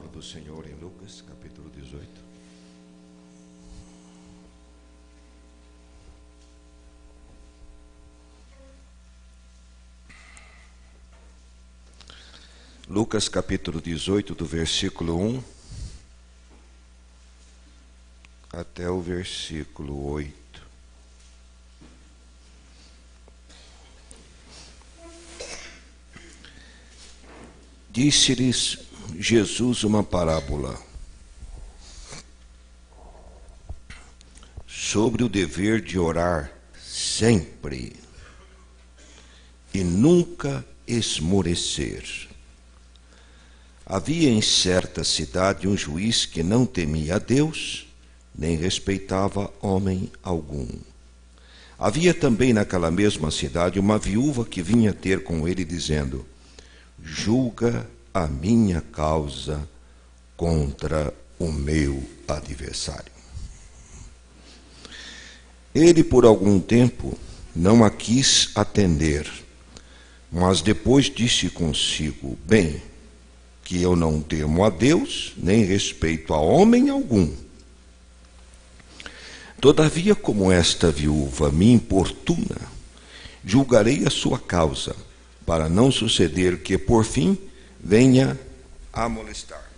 palavra do Senhor em Lucas, capítulo 18. Lucas, capítulo 18, do versículo 1 até o versículo 8. Disse-lhes Jesus uma parábola sobre o dever de orar sempre e nunca esmorecer. Havia em certa cidade um juiz que não temia a Deus, nem respeitava homem algum. Havia também naquela mesma cidade uma viúva que vinha ter com ele, dizendo: julga a minha causa contra o meu adversário. Ele por algum tempo não a quis atender, mas depois disse consigo: bem, que eu não temo a Deus, nem respeito a homem algum. Todavia, como esta viúva me importuna, julgarei a sua causa, para não suceder que, por fim, venha a molestar.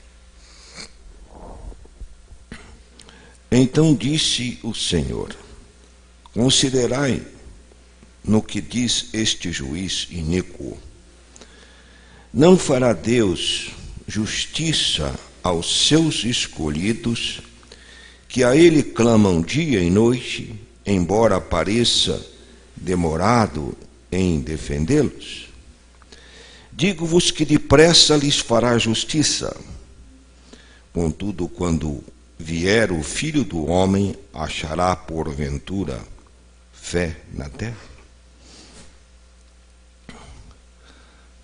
Então disse o Senhor: considerai no que diz este juiz iníquo. Não fará Deus justiça aos seus escolhidos, que a Ele clamam dia e noite, embora pareça demorado em defendê-los? Digo-vos que depressa lhes fará justiça. Contudo, quando vier o Filho do Homem, achará porventura fé na terra?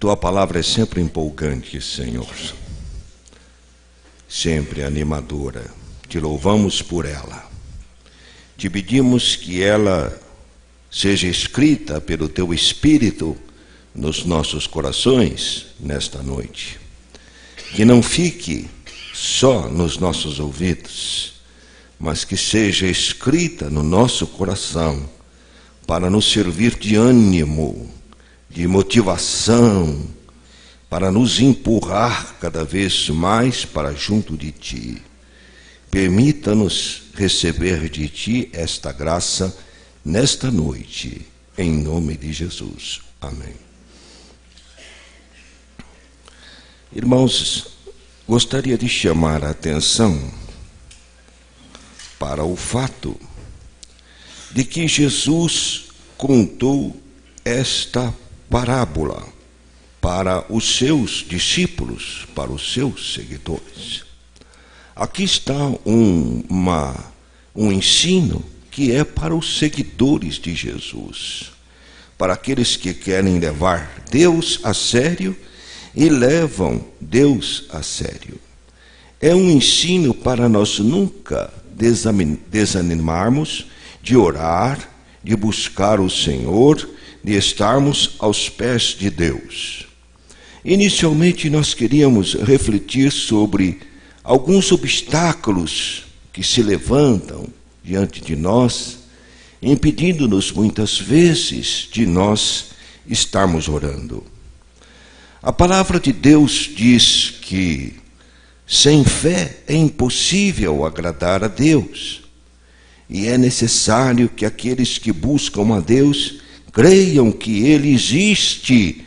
Tua palavra é sempre empolgante, Senhor, sempre animadora. Te louvamos por ela. Te pedimos que ela seja escrita pelo Teu Espírito nos nossos corações nesta noite. Que não fique só nos nossos ouvidos, mas que seja escrita no nosso coração para nos servir de ânimo, de motivação, para nos empurrar cada vez mais para junto de Ti. Permita-nos receber de Ti esta graça nesta noite, em nome de Jesus. Amém. Irmãos, gostaria de chamar a atenção para o fato de que Jesus contou esta parábola para os seus discípulos, para os seus seguidores. Aqui está um ensino que é para os seguidores de Jesus, para aqueles que querem levar Deus a sério e levam Deus a sério. É um ensino para nós nunca desanimarmos de orar, de buscar o Senhor, de estarmos aos pés de Deus. Inicialmente nós queríamos refletir sobre alguns obstáculos que se levantam diante de nós, impedindo-nos muitas vezes de nós estarmos orando. A palavra de Deus diz que sem fé é impossível agradar a Deus, e é necessário que aqueles que buscam a Deus creiam que Ele existe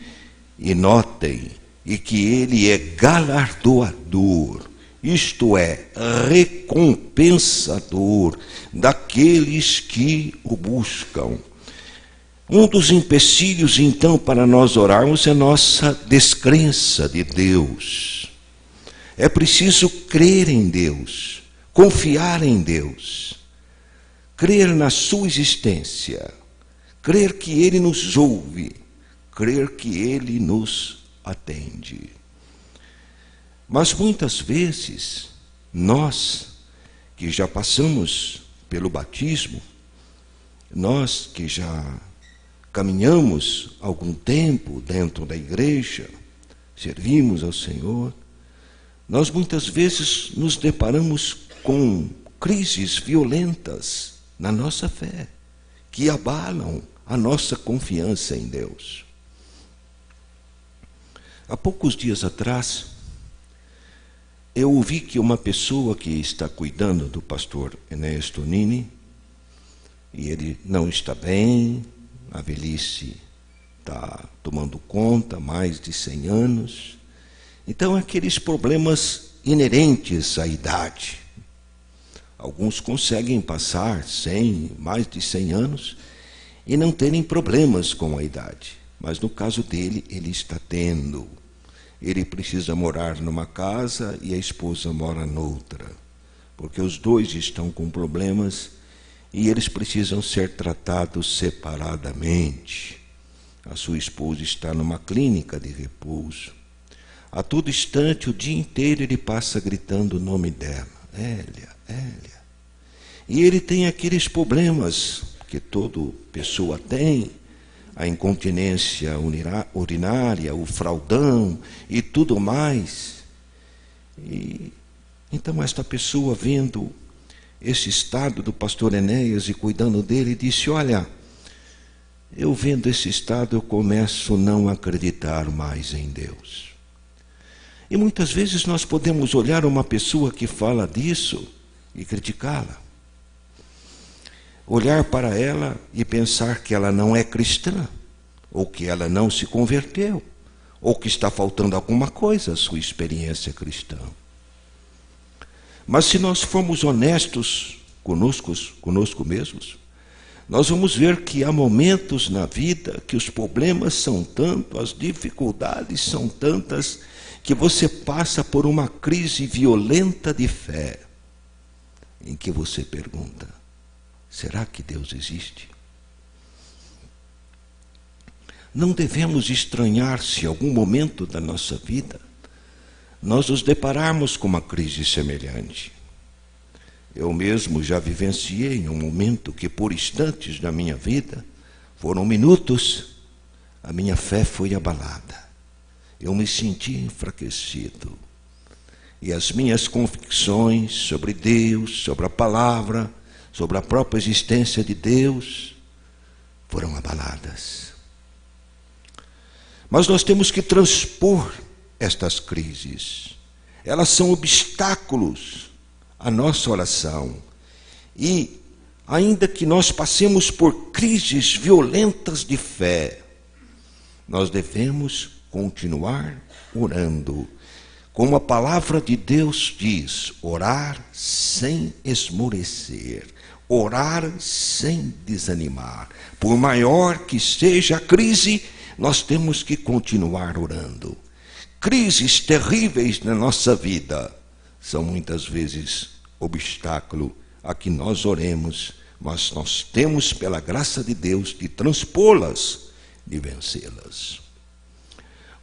e notem, e que Ele é galardoador, isto é, recompensador daqueles que o buscam. Um dos empecilhos, então, para nós orarmos é nossa descrença de Deus. É preciso crer em Deus, confiar em Deus, crer na sua existência, crer que Ele nos ouve, crer que Ele nos atende. Mas muitas vezes, nós que já passamos pelo batismo, nós que já caminhamos algum tempo dentro da igreja, servimos ao Senhor, nós muitas vezes nos deparamos com crises violentas na nossa fé, que abalam a nossa confiança em Deus. Há poucos dias atrás, eu ouvi que uma pessoa que está cuidando do pastor Enéas Tonini, e ele não está bem, a velhice está tomando conta, mais de 100 anos. Então, aqueles problemas inerentes à idade. Alguns conseguem passar mais de 100 anos e não terem problemas com a idade. Mas no caso dele, ele está tendo. Ele precisa morar numa casa e a esposa mora noutra, porque os dois estão com problemas e eles precisam ser tratados separadamente. A sua esposa está numa clínica de repouso. A todo instante, o dia inteiro, ele passa gritando o nome dela. Hélia, Hélia. E ele tem aqueles problemas que toda pessoa tem, a incontinência urinária, o fraldão e tudo mais. E então esta pessoa, vendo esse estado do pastor Enéas e cuidando dele, disse: olha, eu vendo esse estado, eu começo a não acreditar mais em Deus. E muitas vezes nós podemos olhar uma pessoa que fala disso e criticá-la. Olhar para ela e pensar que ela não é cristã, ou que ela não se converteu, ou que está faltando alguma coisa à sua experiência cristã. Mas se nós formos honestos conosco mesmos, nós vamos ver que há momentos na vida que os problemas são tantos, as dificuldades são tantas, que você passa por uma crise violenta de fé, em que você pergunta: será que Deus existe? Não devemos estranhar se em algum momento da nossa vida nós nos depararmos com uma crise semelhante. Eu mesmo já vivenciei um momento que, por instantes da minha vida, foram minutos, a minha fé foi abalada. Eu me senti enfraquecido. E as minhas convicções sobre Deus, sobre a palavra, sobre a própria existência de Deus, foram abaladas. Mas nós temos que transpor estas crises. Elas são obstáculos à nossa oração. E, ainda que nós passemos por crises violentas de fé, nós devemos continuar orando. Como a palavra de Deus diz: orar sem esmorecer, orar sem desanimar. Por maior que seja a crise, nós temos que continuar orando. Crises terríveis na nossa vida são muitas vezes obstáculo a que nós oremos, mas nós temos, pela graça de Deus, de transpô-las, de vencê-las.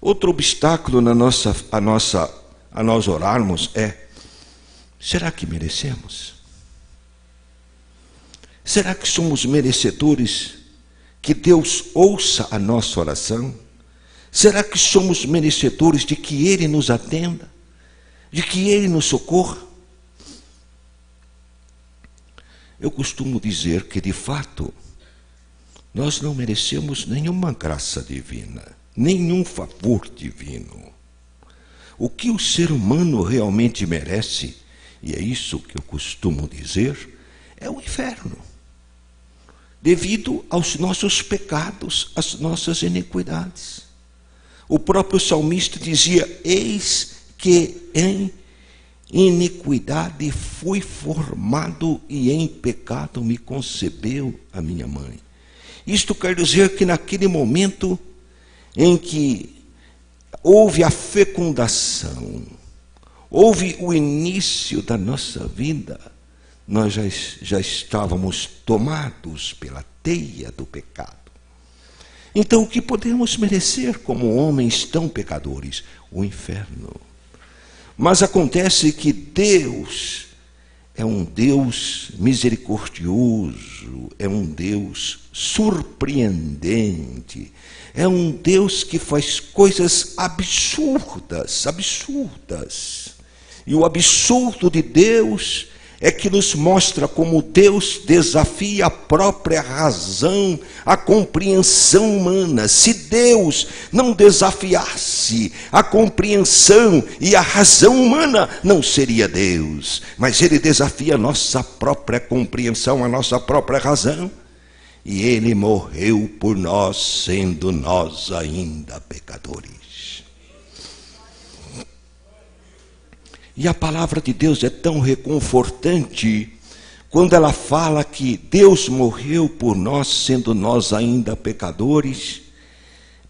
Outro obstáculo a nós orarmos é: será que merecemos? Será que somos merecedores que Deus ouça a nossa oração? Será que somos merecedores de que Ele nos atenda? De que Ele nos socorra? Eu costumo dizer que, de fato, nós não merecemos nenhuma graça divina, nenhum favor divino. O que o ser humano realmente merece, e é isso que eu costumo dizer, é o inferno, devido aos nossos pecados, às nossas iniquidades. O próprio salmista dizia: eis que em iniquidade fui formado e em pecado me concebeu a minha mãe. Isto quer dizer que naquele momento em que houve a fecundação, houve o início da nossa vida, nós já estávamos tomados pela teia do pecado. Então, o que podemos merecer como homens tão pecadores? O inferno. Mas acontece que Deus é um Deus misericordioso, é um Deus surpreendente, é um Deus que faz coisas absurdas, E o absurdo de Deus é que nos mostra como Deus desafia a própria razão, a compreensão humana. Se Deus não desafiasse a compreensão e a razão humana, não seria Deus. Mas Ele desafia a nossa própria compreensão, a nossa própria razão. E Ele morreu por nós, sendo nós ainda pecadores. E a palavra de Deus é tão reconfortante quando ela fala que Deus morreu por nós, sendo nós ainda pecadores.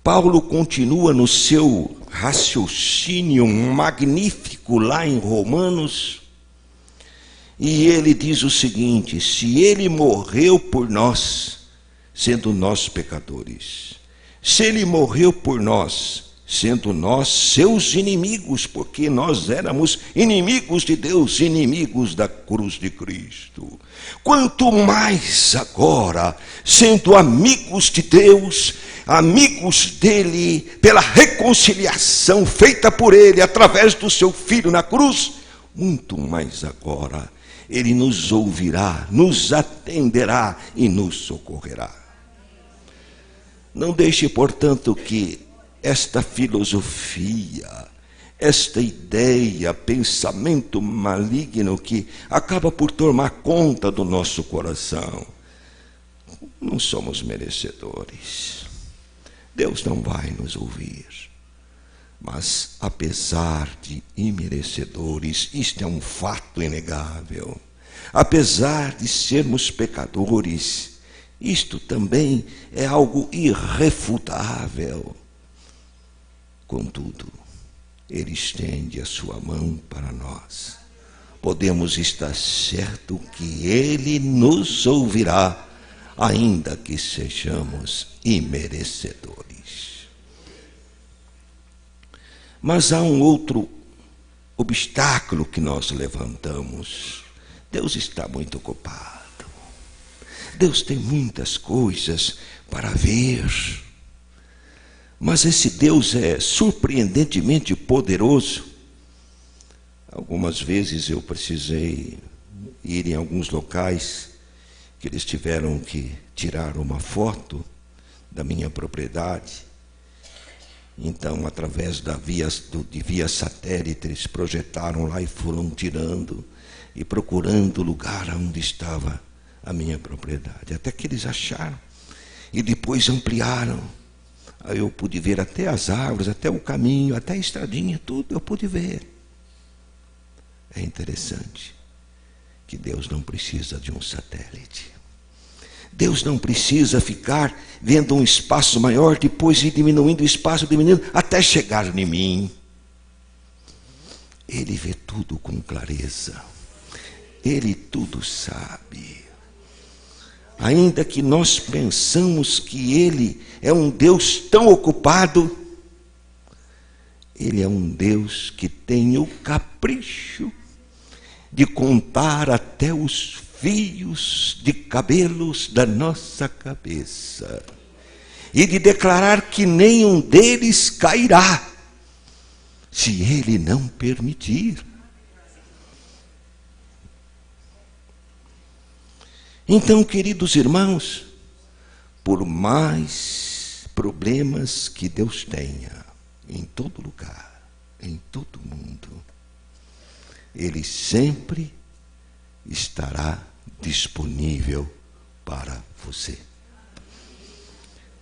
Paulo continua no seu raciocínio magnífico lá em Romanos, e ele diz o seguinte: se ele morreu por nós, sendo nós pecadores, se ele morreu por nós, sendo nós seus inimigos, porque nós éramos inimigos de Deus, inimigos da cruz de Cristo, quanto mais agora, sendo amigos de Deus, amigos dele, pela reconciliação feita por ele, através do seu Filho na cruz, muito mais agora, ele nos ouvirá, nos atenderá e nos socorrerá. Não deixe, portanto, que esta filosofia, esta ideia, pensamento maligno que acaba por tomar conta do nosso coração. Não somos merecedores. Deus não vai nos ouvir. Mas, apesar de imerecedores, isto é um fato inegável. Apesar de sermos pecadores, isto também é algo irrefutável. Contudo, Ele estende a sua mão para nós. Podemos estar certo que Ele nos ouvirá, ainda que sejamos imerecedores. Mas há um outro obstáculo que nós levantamos. Deus está muito ocupado. Deus tem muitas coisas para ver. Mas esse Deus é surpreendentemente poderoso. Algumas vezes eu precisei ir em alguns locais que eles tiveram que tirar uma foto da minha propriedade. Então, através de via satélite, eles projetaram lá e foram tirando e procurando o lugar onde estava a minha propriedade. Até que eles acharam e depois ampliaram. Aí eu pude ver até as árvores, até o caminho, até a estradinha, tudo eu pude ver. É interessante que Deus não precisa de um satélite. Deus não precisa ficar vendo um espaço maior, depois ir diminuindo o espaço, diminuindo, até chegar em mim. Ele vê tudo com clareza. Ele tudo sabe. Ainda que nós pensamos que Ele é um Deus tão ocupado, Ele é um Deus que tem o capricho de contar até os fios de cabelos da nossa cabeça e de declarar que nenhum deles cairá, se Ele não permitir. Então, queridos irmãos, por mais problemas que Deus tenha, em todo lugar, em todo mundo, Ele sempre estará disponível para você.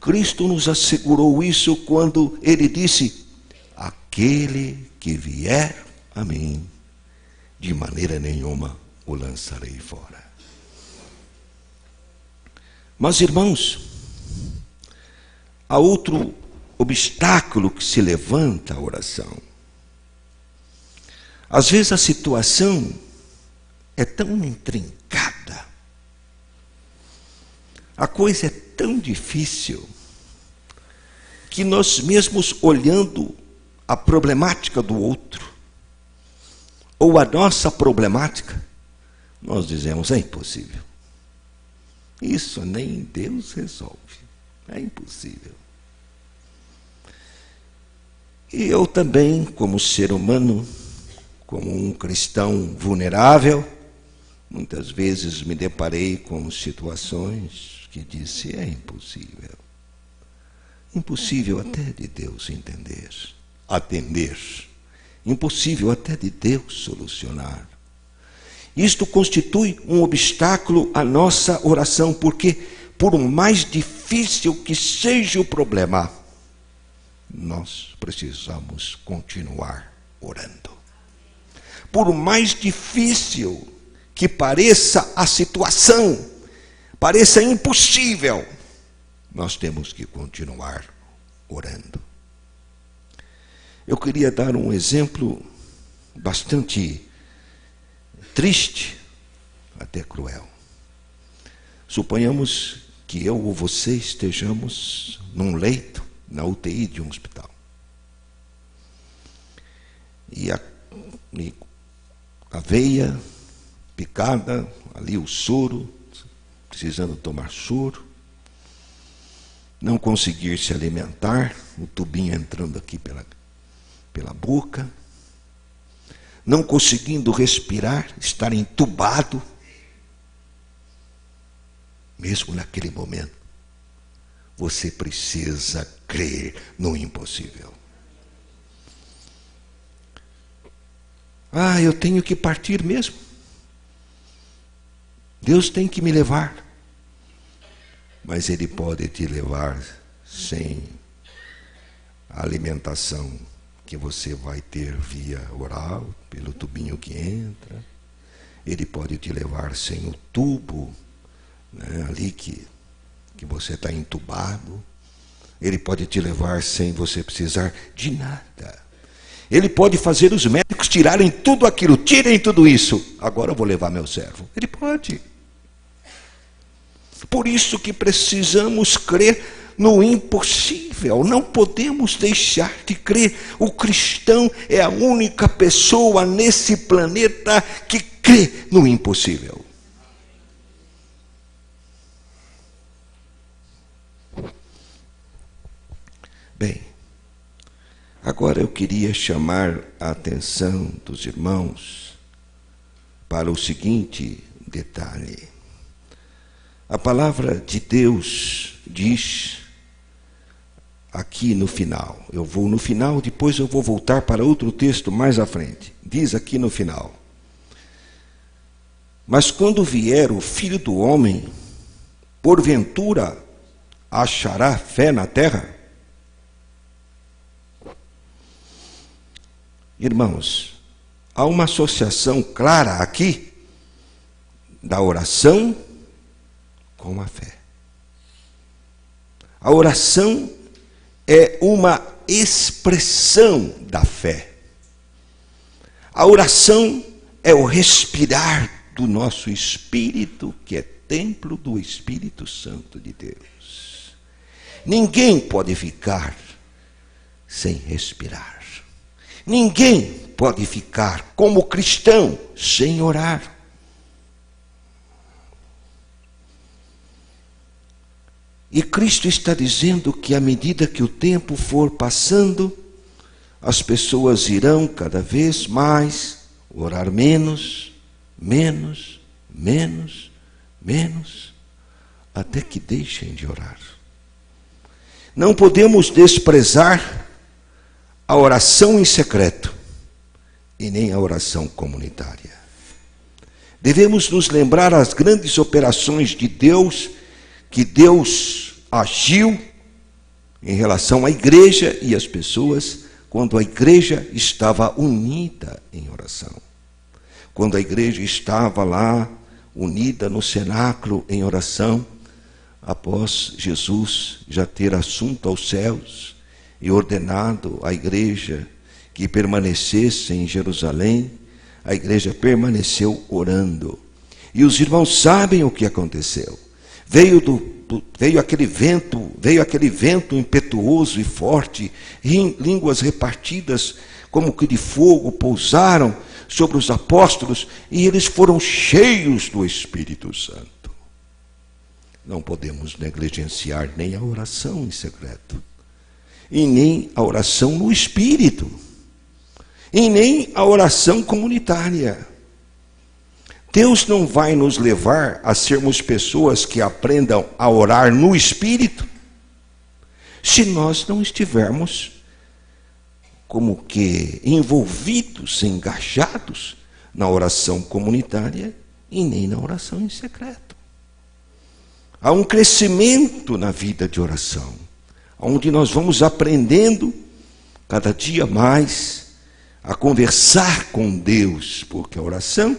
Cristo nos assegurou isso quando Ele disse: aquele que vier a mim, de maneira nenhuma o lançarei fora. Mas, irmãos, há outro obstáculo que se levanta à oração. Às vezes a situação é tão intrincada, a coisa é tão difícil, que nós mesmos olhando a problemática do outro, ou a nossa problemática, nós dizemos: é impossível. Isso nem Deus resolve. É impossível. E eu também, como ser humano, como um cristão vulnerável, muitas vezes me deparei com situações que disse, é impossível. Impossível até de Deus entender, atender. Impossível até de Deus solucionar. Isto constitui um obstáculo à nossa oração, porque por mais difícil que seja o problema, nós precisamos continuar orando. Por mais difícil que pareça a situação, pareça impossível, nós temos que continuar orando. Eu queria dar um exemplo bastante triste, até cruel. Suponhamos que eu ou você estejamos num leito, na UTI de um hospital. E a veia picada, ali o soro, precisando tomar soro, não conseguir se alimentar, o tubinho entrando aqui pela boca, não conseguindo respirar, estar entubado. Mesmo naquele momento, você precisa crer no impossível. Eu tenho que partir mesmo. Deus tem que me levar. Mas Ele pode te levar sem a alimentação que você vai ter via oral, pelo tubinho que entra. Ele pode te levar sem o tubo, ali que você está entubado. Ele pode te levar sem você precisar de nada. Ele pode fazer os médicos tirarem tudo aquilo, tirem tudo isso. Agora eu vou levar meu servo. Ele pode. Por isso que precisamos crer no impossível. Não podemos deixar de crer. O cristão é a única pessoa nesse planeta que crê no impossível. Bem, agora eu queria chamar a atenção dos irmãos para o seguinte detalhe. A palavra de Deus diz aqui no final, eu vou no final, depois eu vou voltar para outro texto mais à frente. Diz aqui no final: mas quando vier o Filho do Homem, porventura achará fé na terra? Irmãos, há uma associação clara aqui da oração com a fé. A oração é uma expressão da fé. A oração é o respirar do nosso espírito, que é templo do Espírito Santo de Deus. Ninguém pode ficar sem respirar. Ninguém pode ficar como cristão sem orar. E Cristo está dizendo que à medida que o tempo for passando, as pessoas irão cada vez mais orar menos, até que deixem de orar. Não podemos desprezar a oração em secreto e nem a oração comunitária. Devemos nos lembrar as grandes operações de Deus, que Deus agiu em relação à igreja e às pessoas, quando a igreja estava unida em oração. Quando a igreja estava lá, unida no cenáculo em oração, após Jesus já ter assunto aos céus e ordenado à igreja que permanecesse em Jerusalém, a igreja permaneceu orando. E os irmãos sabem o que aconteceu. Veio aquele vento impetuoso e forte, línguas repartidas como que de fogo pousaram sobre os apóstolos, e eles foram cheios do Espírito Santo. Não podemos negligenciar nem a oração em secreto, e nem a oração no Espírito. e nem a oração comunitária. Deus não vai nos levar a sermos pessoas que aprendam a orar no Espírito se nós não estivermos como que envolvidos, engajados na oração comunitária e nem na oração em secreto. Há um crescimento na vida de oração, onde nós vamos aprendendo cada dia mais a conversar com Deus, porque a oração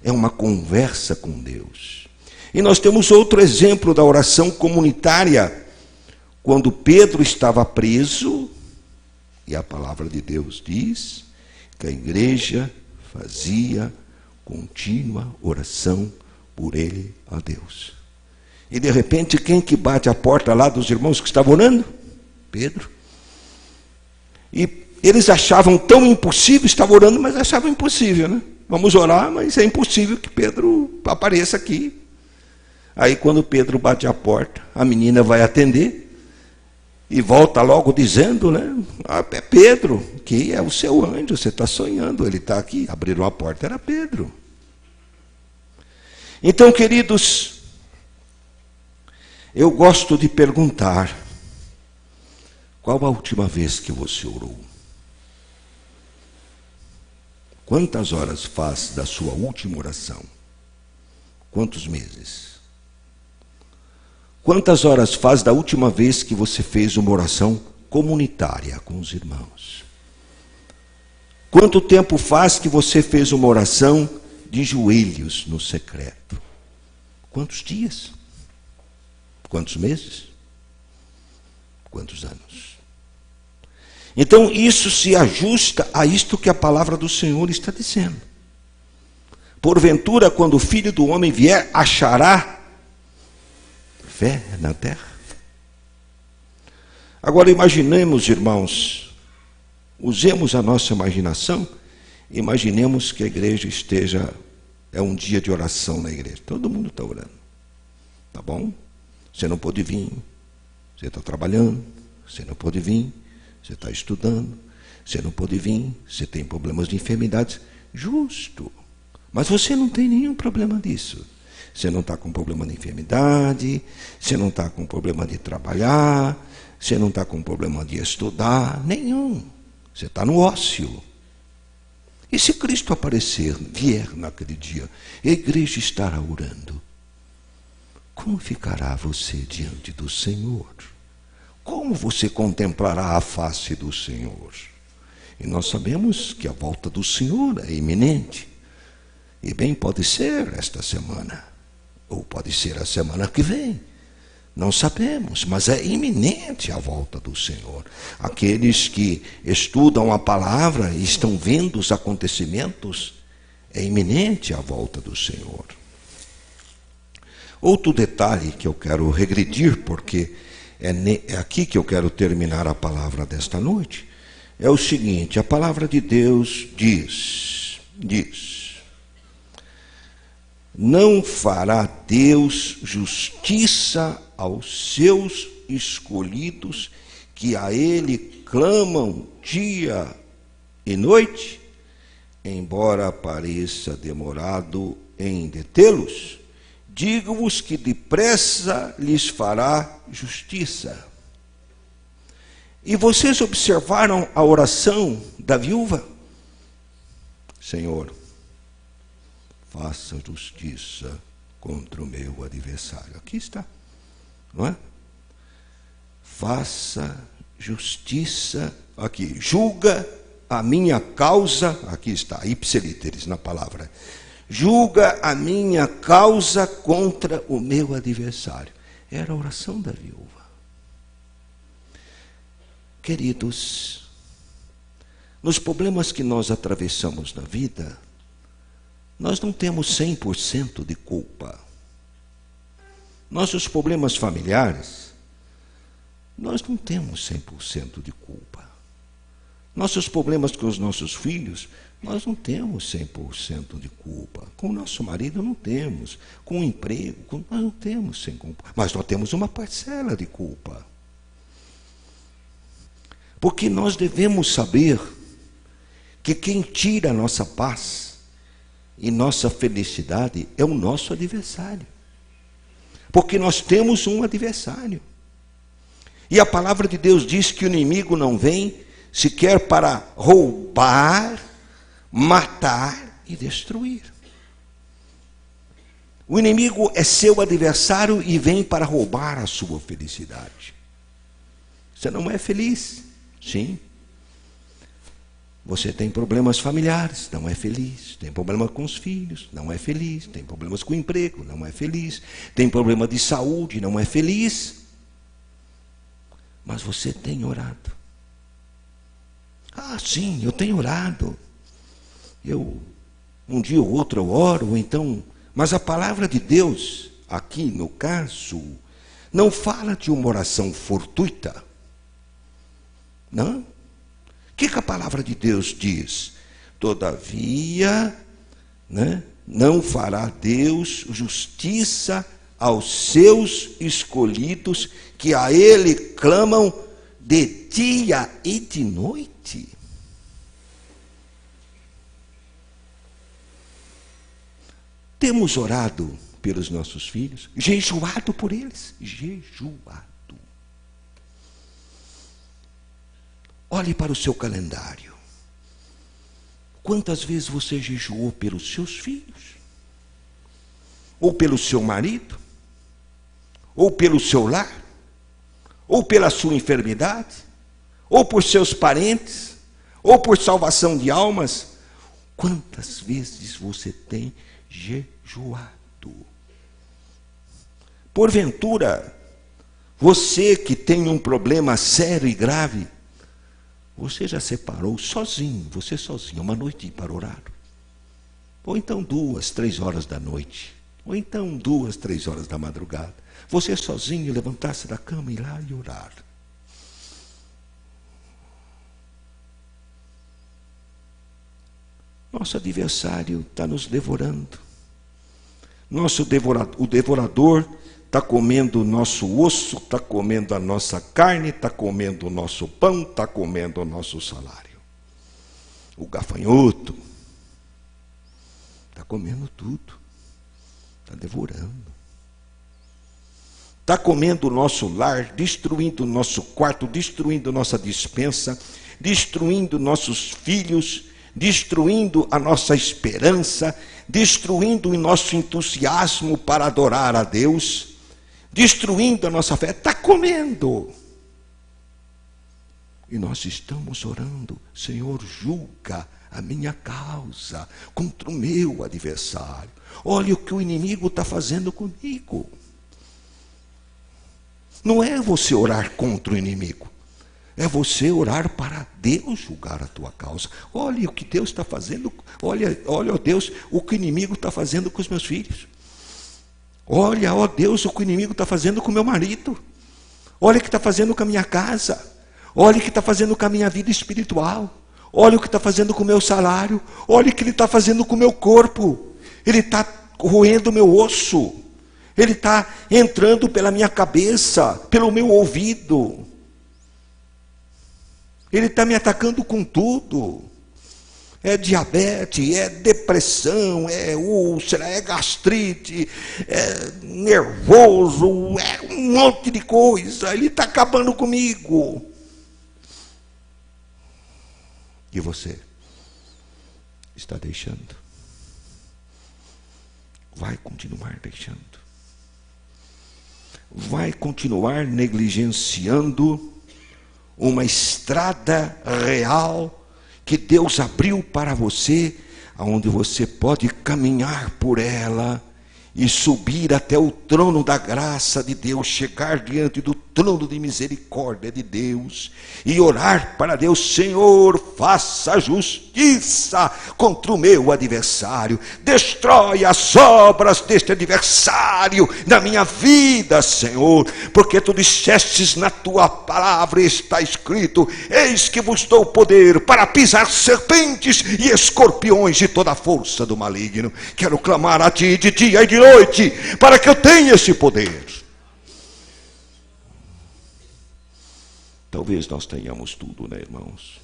é uma conversa com Deus. E nós temos outro exemplo da oração comunitária, quando Pedro estava preso, e a palavra de Deus diz que a igreja fazia contínua oração por ele a Deus. E de repente, quem que bate a porta lá dos irmãos que estavam orando? Pedro. E eles achavam tão impossível, estavam orando, mas achavam impossível, né? Vamos orar, mas é impossível que Pedro apareça aqui. Aí quando Pedro bate a porta, a menina vai atender e volta logo dizendo, né? Ah, é Pedro, que é o seu anjo, você está sonhando, ele está aqui. Abriram a porta, era Pedro. Então, queridos, eu gosto de perguntar, qual a última vez que você orou? Quantas horas faz da sua última oração? Quantos meses? Quantas horas faz da última vez que você fez uma oração comunitária com os irmãos? Quanto tempo faz que você fez uma oração de joelhos no secreto? Quantos dias? Quantos meses? Quantos anos? Então isso se ajusta a isto que a palavra do Senhor está dizendo. Porventura, quando o Filho do Homem vier, achará fé na terra? Agora imaginemos, irmãos, usemos a nossa imaginação, imaginemos que a igreja é um dia de oração na igreja. Todo mundo está orando. Tá bom? Você não pode vir, você está trabalhando, você não pode vir, você está estudando, você não pode vir, você tem problemas de enfermidades. Justo. Mas você não tem nenhum problema disso. Você não está com problema de enfermidade, você não está com problema de trabalhar, você não está com problema de estudar, nenhum. Você está no ócio. E se Cristo vier naquele dia, a igreja estará orando, como ficará você diante do Senhor? Como você contemplará a face do Senhor? E nós sabemos que a volta do Senhor é iminente. E bem pode ser esta semana, ou pode ser a semana que vem. Não sabemos, mas é iminente a volta do Senhor. Aqueles que estudam a palavra e estão vendo os acontecimentos, é iminente a volta do Senhor. Outro detalhe que eu quero regredir, porque é aqui que eu quero terminar a palavra desta noite, é o seguinte: a palavra de Deus diz, não fará Deus justiça aos seus escolhidos, que a Ele clamam dia e noite, embora pareça demorado em detê-los? Digo-vos que depressa lhes fará justiça. E vocês observaram a oração da viúva? Senhor, faça justiça contra o meu adversário. Aqui está, não é? Faça justiça, aqui, julga a minha causa, aqui está, ipsilíteres na palavra. Julga a minha causa contra o meu adversário. Era a oração da viúva. Queridos, nos problemas que nós atravessamos na vida, nós não temos 100% de culpa. Nossos problemas familiares, nós não temos 100% de culpa. Nossos problemas com os nossos filhos, nós não temos 100% de culpa. Com o nosso marido não temos. Com o emprego, nós não temos 100% culpa. Mas nós temos uma parcela de culpa. Porque nós devemos saber que quem tira a nossa paz e nossa felicidade é o nosso adversário. Porque nós temos um adversário. E a palavra de Deus diz que o inimigo não vem sequer para roubar, matar e destruir. O inimigo é seu adversário e vem para roubar a sua felicidade. Você não é feliz? Sim. Você tem problemas familiares, não é feliz. Tem problema com os filhos, não é feliz. Tem problemas com o emprego, não é feliz. Tem problema de saúde, não é feliz. Mas você tem orado. Ah, sim, eu tenho orado. Um dia ou outro eu oro, ou então... Mas a palavra de Deus, aqui no caso, não fala de uma oração fortuita. Não? O que a palavra de Deus diz? Todavia, né, não fará Deus justiça aos seus escolhidos, que a Ele clamam de dia e de noite. Temos orado pelos nossos filhos, jejuado por eles, jejuado. Olhe para o seu calendário. Quantas vezes você jejuou pelos seus filhos? Ou pelo seu marido? Ou pelo seu lar? Ou pela sua enfermidade? Ou por seus parentes? Ou por salvação de almas? Quantas vezes você tem jejuado? Porventura, você que tem um problema sério e grave, você já separou sozinho, você sozinho, uma noite para orar? Ou então 2, 3 horas da noite? Ou então 2, 3 horas da madrugada? Você sozinho levantar-se da cama e ir lá e orar? Nosso adversário está nos devorando. O devorador está comendo o nosso osso, está comendo a nossa carne, está comendo o nosso pão, está comendo o nosso salário. O gafanhoto está comendo tudo, está devorando. Está comendo o nosso lar, destruindo o nosso quarto, destruindo nossa despensa, destruindo nossos filhos, destruindo a nossa esperança, destruindo o nosso entusiasmo para adorar a Deus, destruindo a nossa fé. Está comendo. E nós estamos orando: Senhor, julga a minha causa contra o meu adversário. Olha o que o inimigo está fazendo comigo. Não é você orar contra o inimigo, é você orar para Deus julgar a tua causa. Olha o que Deus está fazendo. Olha, ó Deus, o que o inimigo está fazendo com os meus filhos. Olha, ó Deus, o que o inimigo está fazendo com o meu marido. Olha o que está fazendo com a minha casa. Olha o que está fazendo com a minha vida espiritual. Olha o que está fazendo com o meu salário. Olha o que ele está fazendo com o meu corpo. Ele está roendo o meu osso. Ele está entrando pela minha cabeça, pelo meu ouvido. Ele está me atacando com tudo. É diabetes, é depressão, é úlcera, é gastrite, é nervoso, é um monte de coisa. Ele está acabando comigo. E você está deixando? Vai continuar deixando? Vai continuar negligenciando uma estrada real que Deus abriu para você, onde você pode caminhar por ela e subir até o trono da graça de Deus, chegar diante do trono de misericórdia de Deus e orar para Deus: Senhor, faça justiça contra o meu adversário, destrói as obras deste adversário na minha vida, Senhor, porque tu dissestes na tua palavra, está escrito: eis que vos dou poder para pisar serpentes e escorpiões e toda a força do maligno. Quero clamar a ti de dia e de noite, para que eu tenha esse poder. Talvez nós tenhamos tudo, né, irmãos?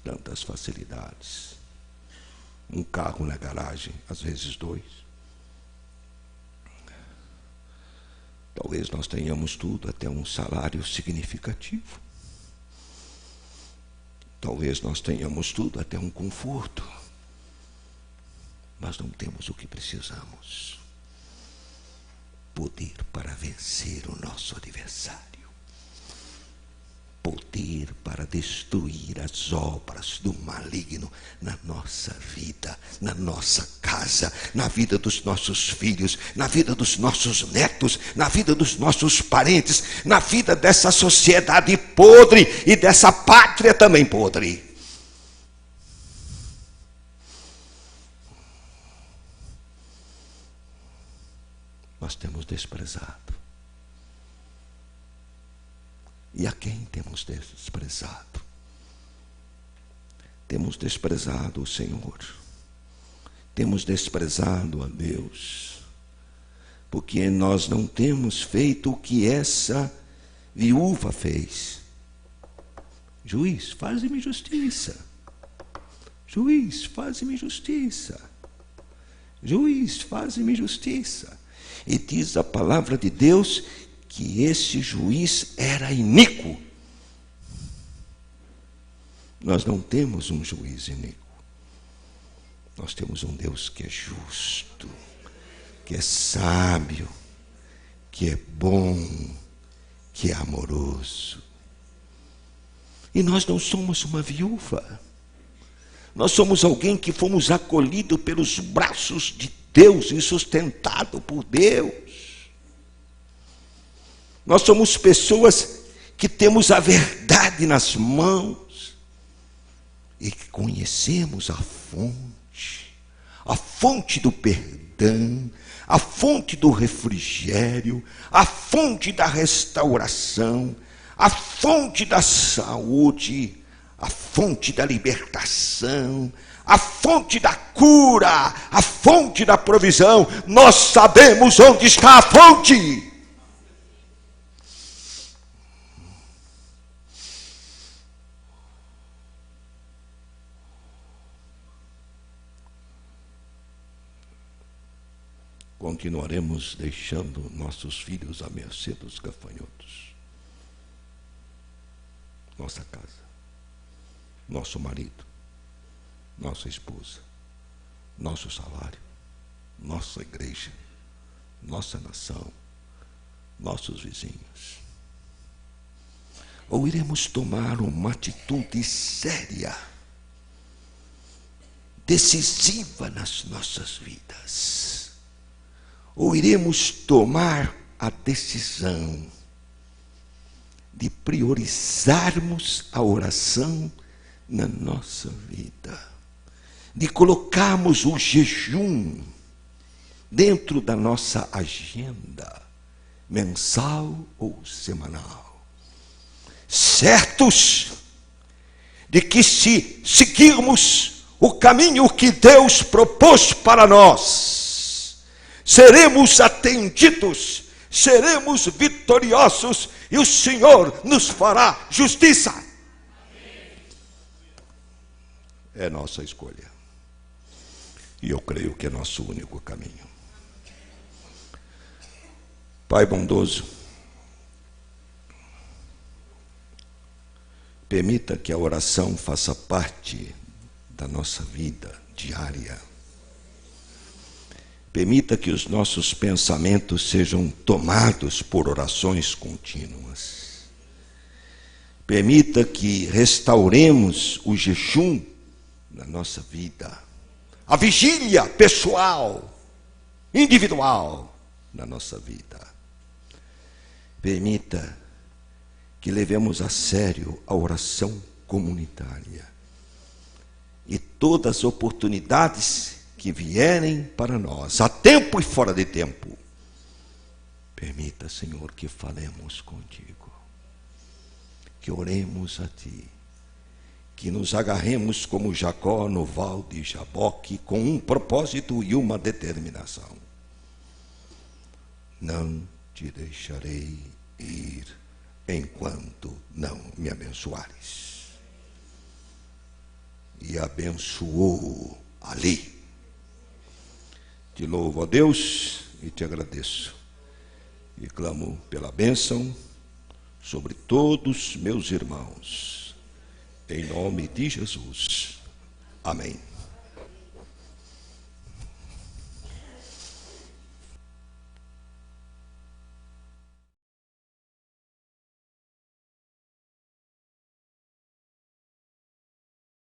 tantas facilidades. Um carro na garagem, às vezes dois. Talvez nós tenhamos tudo, até um salário significativo. Talvez nós tenhamos tudo, até um conforto. Mas não temos o que precisamos. Poder para vencer o nosso adversário. Poder para destruir as obras do maligno na nossa vida, na nossa casa, na vida dos nossos filhos, na vida dos nossos netos, na vida dos nossos parentes, na vida dessa sociedade podre e dessa pátria também podre. Nós temos desprezado. E a quem temos desprezado? Temos desprezado o Senhor. Temos desprezado a Deus. Porque nós não temos feito o que essa viúva fez. Juiz, faze-me justiça. Juiz, faze-me justiça. Juiz, faze-me justiça. E diz a palavra de Deus que esse juiz era iníquo. Nós não temos um juiz iníquo. Nós temos um Deus que é justo, que é sábio, que é bom, que é amoroso. E nós não somos uma viúva. Nós somos alguém que fomos acolhidos pelos braços de Deus e sustentado por Deus. Nós somos pessoas que temos a verdade nas mãos e que conhecemos a fonte do perdão, a fonte do refrigério, a fonte da restauração, a fonte da saúde, a fonte da libertação, a fonte da cura, a fonte da provisão. Nós sabemos onde está a fonte. Continuaremos deixando nossos filhos à mercê dos gafanhotos. Nossa casa, nosso marido, nossa esposa, nosso salário, nossa igreja, nossa nação, nossos vizinhos. Ou iremos tomar uma atitude séria, decisiva nas nossas vidas. Ou iremos tomar a decisão de priorizarmos a oração na nossa vida, de colocarmos o jejum dentro da nossa agenda mensal ou semanal, certos de que se seguirmos o caminho que Deus propôs para nós, seremos atendidos, seremos vitoriosos e o Senhor nos fará justiça. É nossa escolha. E eu creio que é nosso único caminho. Pai bondoso, permita que a oração faça parte da nossa vida diária. Permita que os nossos pensamentos sejam tomados por orações contínuas. Permita que restauremos o jejum na nossa vida. A vigília pessoal, individual na nossa vida. Permita que levemos a sério a oração comunitária. E todas as oportunidades que vierem para nós, a tempo e fora de tempo, permita, Senhor, que falemos contigo, que oremos a Ti, que nos agarremos como Jacó no val de Jaboque, com um propósito e uma determinação. Não te deixarei ir enquanto não me abençoares. e abençoou ali. Te louvo, ó Deus, e te agradeço. E clamo pela bênção sobre todos meus irmãos. Em nome de Jesus. Amém.